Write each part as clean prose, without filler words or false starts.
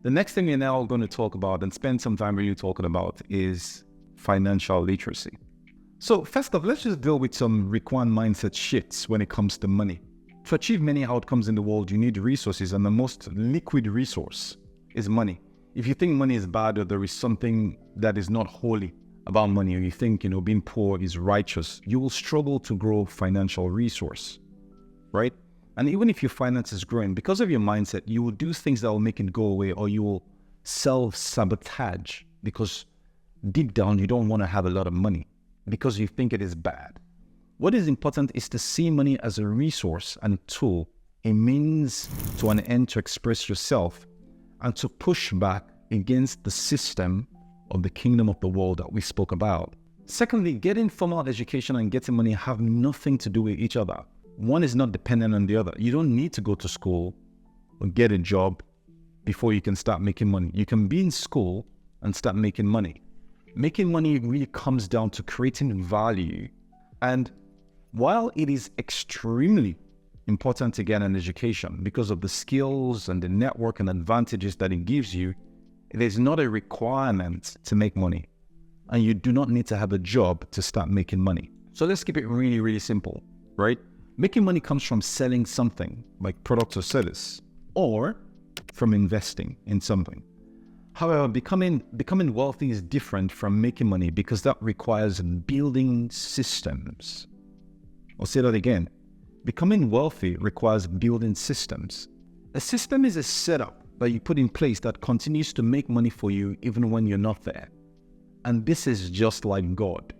The next thing we're now going to talk about and spend some time really talking about is financial literacy. So first off, let's just deal with some required mindset shifts when it comes to money. To achieve many outcomes in the world, you need resources, and the most liquid resource is money. If you think money is bad, or there is something that is not holy about money, or you think, being poor is righteous, you will struggle to grow financial resource, right? And even if your finance is growing, because of your mindset, you will do things that will make it go away, or you will self-sabotage because deep down you don't want to have a lot of money because you think it is bad. What is important is to see money as a resource and a tool, a means to an end to express yourself and to push back against the system of the kingdom of the world that we spoke about. Secondly, getting formal education and getting money have nothing to do with each other. One is not dependent on the other. You don't need to go to school or get a job before you can start making money. You can be in school and start making money. Making money really comes down to creating value. And while it is extremely important to get an education because of the skills and the network and advantages that it gives you, it is not a requirement to make money. And you do not need to have a job to start making money. So let's keep it really, really simple, right? Making money comes from selling something like product or service, or from investing in something. However, becoming wealthy is different from making money because that requires building systems. I'll say that again. Becoming wealthy requires building systems. A system is a setup that you put in place that continues to make money for you even when you're not there. And this is just like God.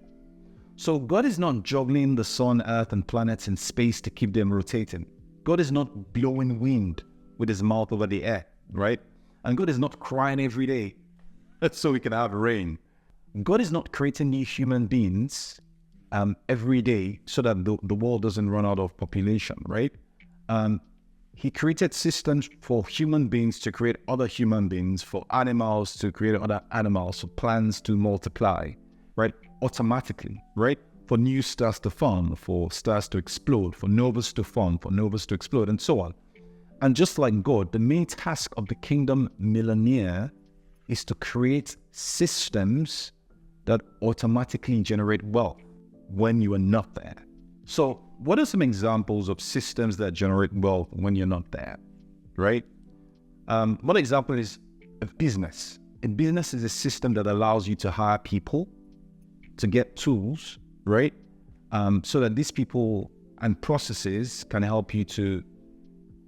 So God is not juggling the sun, earth, and planets in space to keep them rotating. God is not blowing wind with his mouth over the air, right? And God is not crying every day so we can have rain. God is not creating new human beings every day so that the world doesn't run out of population, right? He created systems for human beings to create other human beings, for animals to create other animals, for plants to multiply, right? Automatically, right? For new stars to form, for stars to explode, for novas to form, for novas to explode, and so on. And just like God, the main task of the kingdom millionaire is to create systems that automatically generate wealth when you are not there. So what are some examples of systems that generate wealth when you're not there, right? One example is a business. A business is a system that allows you to hire people, to get tools, right? So that these people and processes can help you to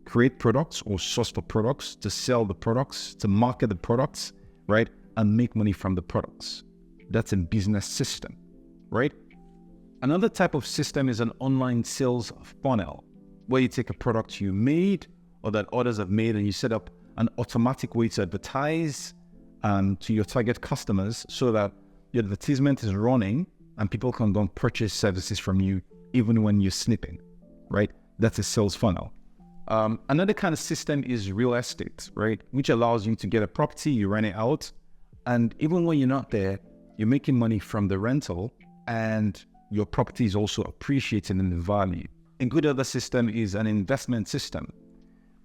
create products or source for products, to sell the products, to market the products, right? And make money from the products. That's a business system, right? Another type of system is an online sales funnel, where you take a product you made or that others have made and you set up an automatic way to advertise to your target customers so that your advertisement is running and people can go and purchase services from you even when you're sleeping, right? That's a sales funnel. Another kind of system is real estate, right? Which allows you to get a property, you rent it out, and even when you're not there, you're making money from the rental and your property is also appreciating in the value. A good other system is an investment system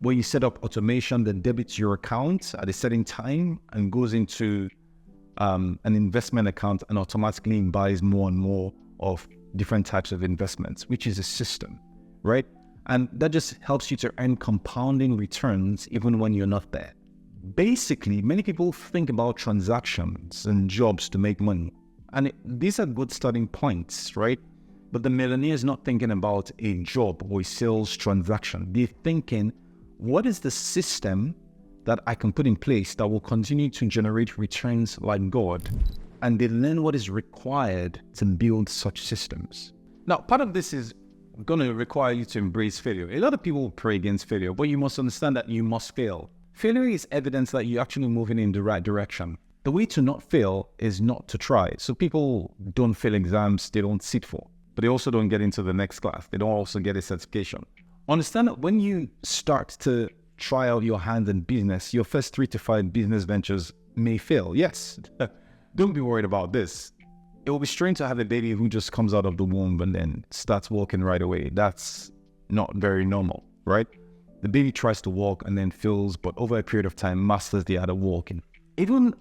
where you set up automation that debits your account at a certain time and goes into an investment account and automatically buys more and more of different types of investments, which is a system, right? And that just helps you to earn compounding returns even when you're not there. Basically, many people think about transactions and jobs to make money. And these are good starting points, right? But the millionaire is not thinking about a job or a sales transaction. They're thinking, what is the system that I can put in place that will continue to generate returns like God? And they learn what is required to build such systems. Now, part of this is going to require you to embrace failure. A lot of people pray against failure, but you must understand that you must fail. Failure is evidence that you're actually moving in the right direction. The way to not fail is not to try. So people don't fail exams they don't sit for, but they also don't get into the next class. They don't also get a certification. Understand that when you start to try out your hand in business, your first 3 to 5 business ventures may fail. Yes, don't be worried about this. It will be strange to have a baby who just comes out of the womb and then starts walking right away. That's not very normal, right? The baby tries to walk and then fails, but over a period of time masters the art of walking. Even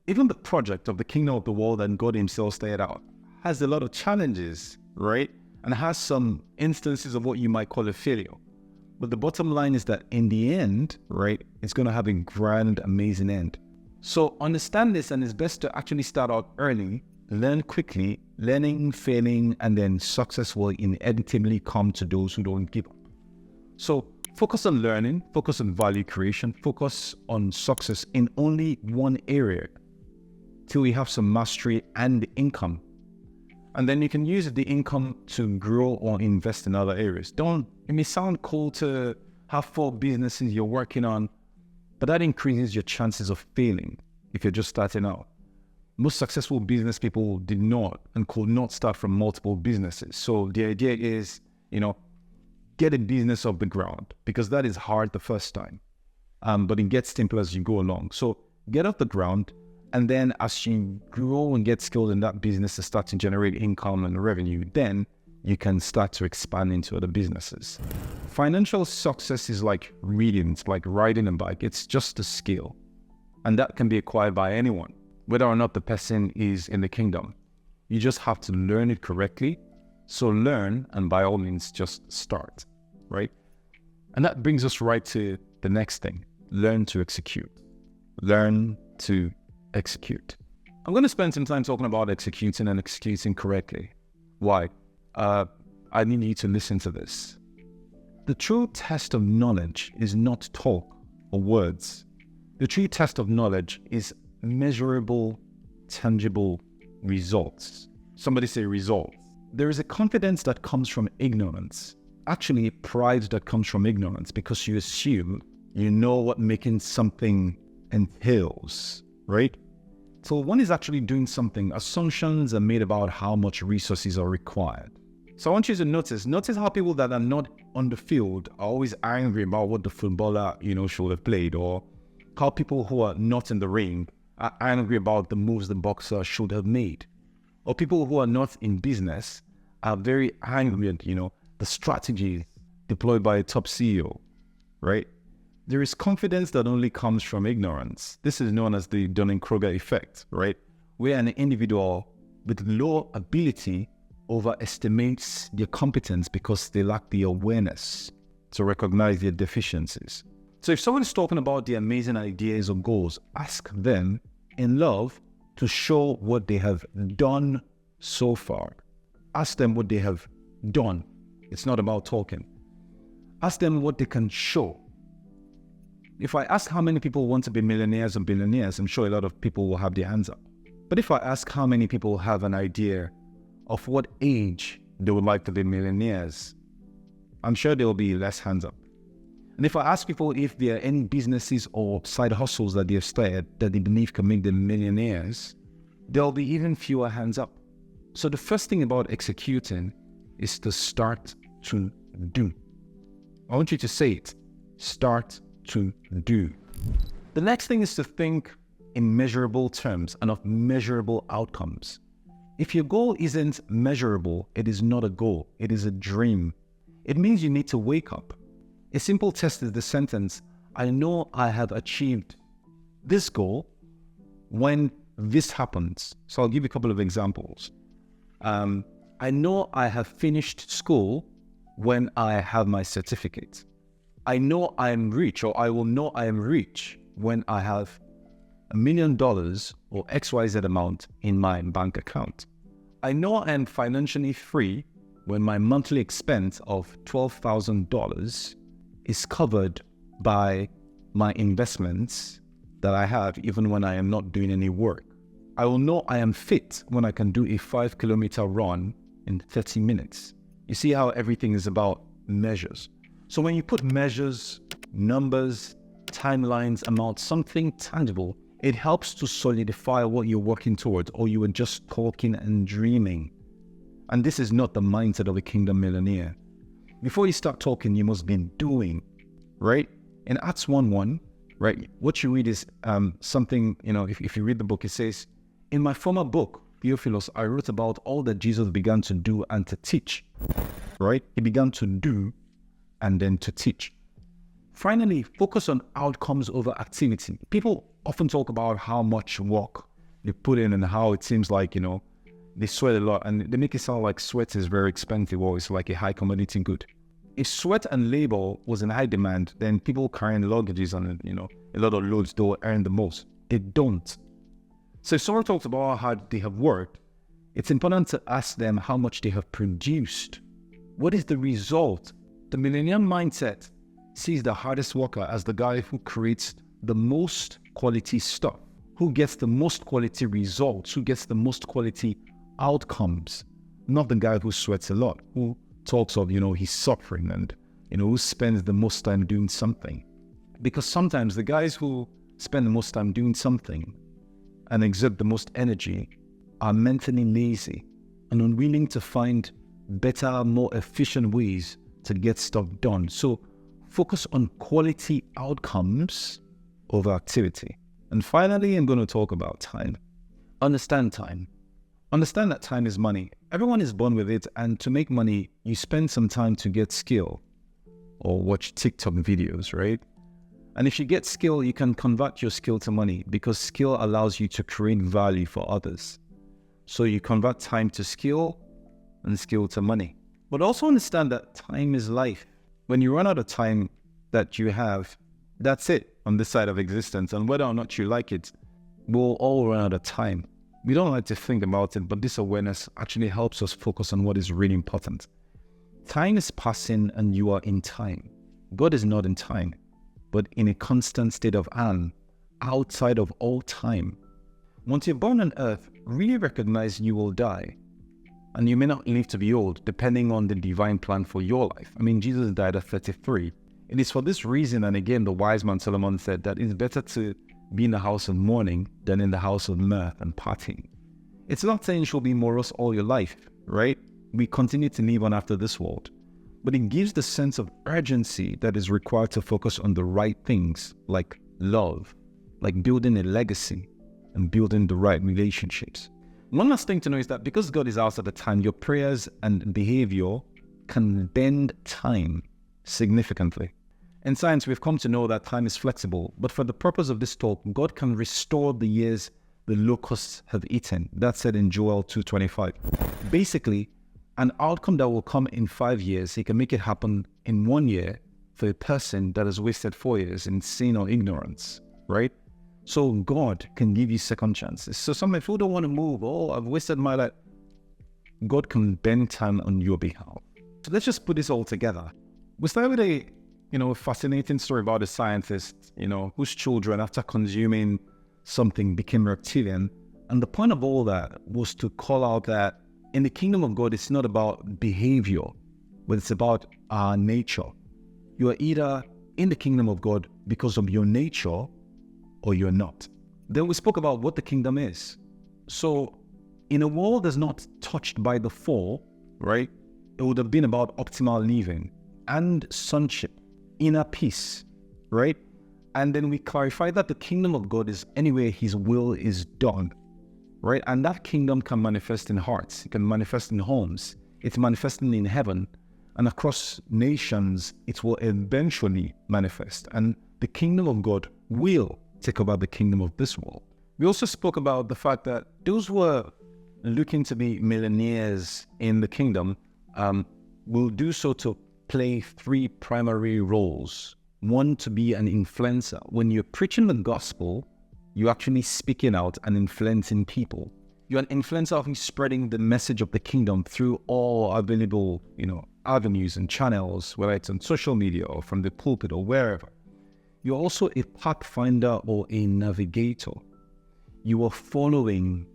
the project of the kingdom of the world that God himself started out has a lot of challenges, right? And has some instances of what you might call a failure. But the bottom line is that in the end, right, it's going to have a grand, amazing end. So understand this, and it's best to actually start out early, learn quickly. Learning, failing, and then success will inevitably come to those who don't give up. So focus on learning, focus on value creation, focus on success in only one area till you have some mastery and income. And then you can use the income to grow or invest in other areas. It may sound cool to have 4 businesses you're working on, but that increases your chances of failing if you're just starting out. Most successful business people did not and could not start from multiple businesses. So the idea is, get a business off the ground, because that is hard the first time. But it gets simpler as you go along. So get off the ground, and then as you grow and get skilled in that business and start to generate income and revenue, then you can start to expand into other businesses. Financial success is like reading, it's like riding a bike. It's just a skill, and that can be acquired by anyone, whether or not the person is in the kingdom. You just have to learn it correctly. So learn, and by all means, just start, right? And that brings us right to the next thing. Learn to execute. Learn to execute. I'm going to spend some time talking about executing and executing correctly. Why? I need you to listen to this. The true test of knowledge is not talk or words. The true test of knowledge is measurable, tangible results. Somebody say results. There is a confidence that comes from ignorance. Actually, pride that comes from ignorance, because you assume you know what making something entails, right? So one is actually doing something. Assumptions are made about how much resources are required. So I want you to notice how people that are not on the field are always angry about what the footballer, should have played, or how people who are not in the ring are angry about the moves the boxer should have made. Or people who are not in business are very angry at, the strategy deployed by a top CEO, right? There is confidence that only comes from ignorance. This is known as the Dunning-Kruger effect, right? Where an individual with low ability overestimates their competence because they lack the awareness to recognize their deficiencies. So if someone is talking about their amazing ideas or goals, ask them in love to show what they have done so far. Ask them what they have done. It's not about talking. Ask them what they can show. If I ask how many people want to be millionaires and billionaires, I'm sure a lot of people will have their hands up. But if I ask how many people have an idea of what age they would like to be millionaires, I'm sure there will be less hands up. And if I ask people if there are any businesses or side hustles that they've started that they believe can make them millionaires, there'll be even fewer hands up. So the first thing about executing is to start to do. I want you to say it. Start to do. The next thing is to think in measurable terms and of measurable outcomes. If your goal isn't measurable, it is not a goal. It is a dream. It means you need to wake up. A simple test is the sentence, I know I have achieved this goal when this happens. So I'll give you a couple of examples. I know I have finished school when I have my certificate. I know I am rich, or I will know I am rich when I have $1 million or XYZ amount in my bank account. I know I am financially free when my monthly expense of $12,000 is covered by my investments that I have even when I am not doing any work. I will know I am fit when I can do a 5-kilometer run in 30 minutes. You see how everything is about measures. So when you put measures, numbers, timelines, amounts, something tangible, it helps to solidify what you're working towards, or you are just talking and dreaming. And this is not the mindset of a kingdom millionaire. Before you start talking, you must be doing, right? In Acts 1:1, right, what you read is something, if you read the book, it says, in my former book, Theophilus, I wrote about all that Jesus began to do and to teach, right? He began to do and then to teach. Finally, focus on outcomes over activity. People often talk about how much work they put in and how it seems like, they sweat a lot, and they make it sound like sweat is very expensive or it's like a high commodity good. If sweat and labor was in high demand, then people carrying luggages and, a lot of loads don't earn the most. They don't. So if someone talks about how hard they have worked, it's important to ask them how much they have produced. What is the result? The millionaire mindset sees the hardest worker as the guy who creates the most quality stuff, who gets the most quality results, who gets the most quality outcomes, not the guy who sweats a lot, who talks of, he's suffering and, who spends the most time doing something. Because sometimes the guys who spend the most time doing something and exert the most energy are mentally lazy and unwilling to find better, more efficient ways to get stuff done. So focus on quality outcomes over activity. And finally, I'm going to talk about time. Understand time. Understand that time is money. Everyone is born with it, and to make money, you spend some time to get skill or watch TikTok videos, right? And if you get skill, you can convert your skill to money because skill allows you to create value for others. So you convert time to skill and skill to money. But also understand that time is life. When you run out of time that you have, that's it on this side of existence. And whether or not you like it, we'll all run out of time. We don't like to think about it, but this awareness actually helps us focus on what is really important. Time is passing and you are in time. God is not in time, but in a constant state of an, outside of all time. Once you're born on earth, really recognize you will die. And you may not live to be old, depending on the divine plan for your life. I mean, Jesus died at 33. It is for this reason, and again, the wise man Solomon said that it's better to be in the house of mourning than in the house of mirth and partying. It's not saying you'll be morose all your life, right? We continue to live on after this world. But it gives the sense of urgency that is required to focus on the right things, like love, like building a legacy and building the right relationships. One last thing to know is that because God is outside of time, your prayers and behavior can bend time significantly. In science, we've come to know that time is flexible, but for the purpose of this talk, God can restore the years the locusts have eaten. That's said in Joel 2:25. Basically, an outcome that will come in 5 years, he can make it happen in 1 year for a person that has wasted 4 years in sin or ignorance, right? So God can give you second chances. So some people don't want to move. Oh, I've wasted my life. God can bend time on your behalf. So let's just put this all together. We start with a fascinating story about a scientist, whose children, after consuming something, became reptilian. And the point of all that was to call out that in the kingdom of God, it's not about behavior, but it's about our nature. You are either in the kingdom of God because of your nature or you're not. Then we spoke about what the kingdom is. So in a world that's not touched by the fall, right, it would have been about optimal living and sonship, inner peace, right? And then we clarify that the kingdom of God is anywhere his will is done, right? And that kingdom can manifest in hearts, it can manifest in homes, it's manifesting in heaven, and across nations, it will eventually manifest. And the kingdom of God will take over the kingdom of this world. We also spoke about the fact that those who are looking to be millionaires in the kingdom will do so to play 3 primary roles. One, to be an influencer. When you're preaching the gospel, you're actually speaking out and influencing people. You're an influencer of spreading the message of the kingdom through all available, avenues and channels, whether it's on social media or from the pulpit or wherever. You're also a pathfinder or a navigator. You are following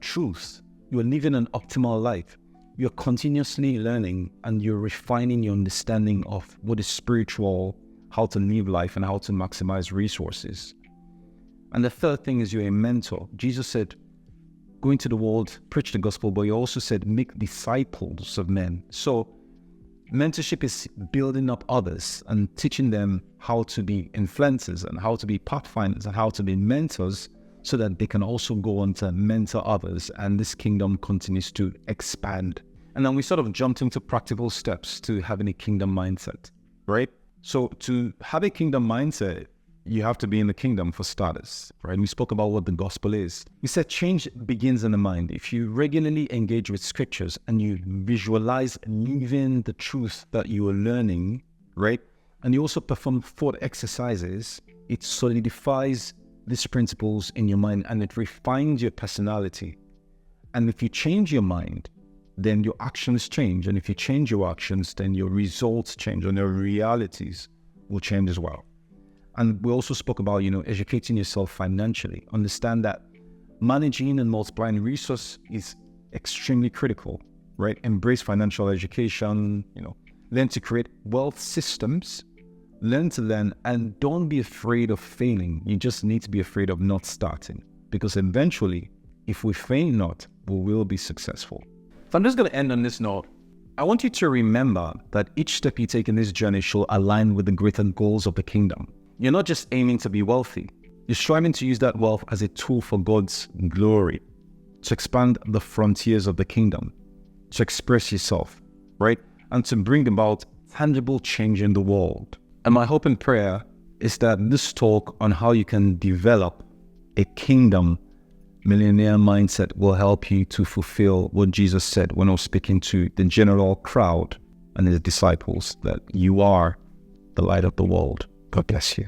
truth. You are living an optimal life. You're continuously learning and you're refining your understanding of what is spiritual, how to live life, and how to maximize resources. And the third thing is you're a mentor. Jesus said, go into the world, preach the gospel, but he also said, make disciples of men. So mentorship is building up others and teaching them how to be influencers and how to be pathfinders and how to be mentors so that they can also go on to mentor others and this kingdom continues to expand. And then we sort of jumped into practical steps to having a kingdom mindset, right? So to have a kingdom mindset, you have to be in the kingdom for starters, right? We spoke about what the gospel is. We said change begins in the mind. If you regularly engage with scriptures and you visualize living the truth that you are learning, right? And you also perform thought exercises, it solidifies these principles in your mind and it refines your personality. And if you change your mind, then your actions change. And if you change your actions, then your results change and your realities will change as well. And we also spoke about, educating yourself financially. Understand that managing and multiplying resources is extremely critical, right? Embrace financial education, learn to create wealth systems, learn to learn, and don't be afraid of failing. You just need to be afraid of not starting, because eventually, if we fail not, we will be successful. So I'm just going to end on this note. I want you to remember that each step you take in this journey should align with the greater goals of the kingdom. You're not just aiming to be wealthy. You're striving to use that wealth as a tool for God's glory, to expand the frontiers of the kingdom, to express yourself, right? And to bring about tangible change in the world. And my hope and prayer is that this talk on how you can develop a kingdom millionaire mindset will help you to fulfill what Jesus said when he was speaking to the general crowd and his disciples, that you are the light of the world. God bless you.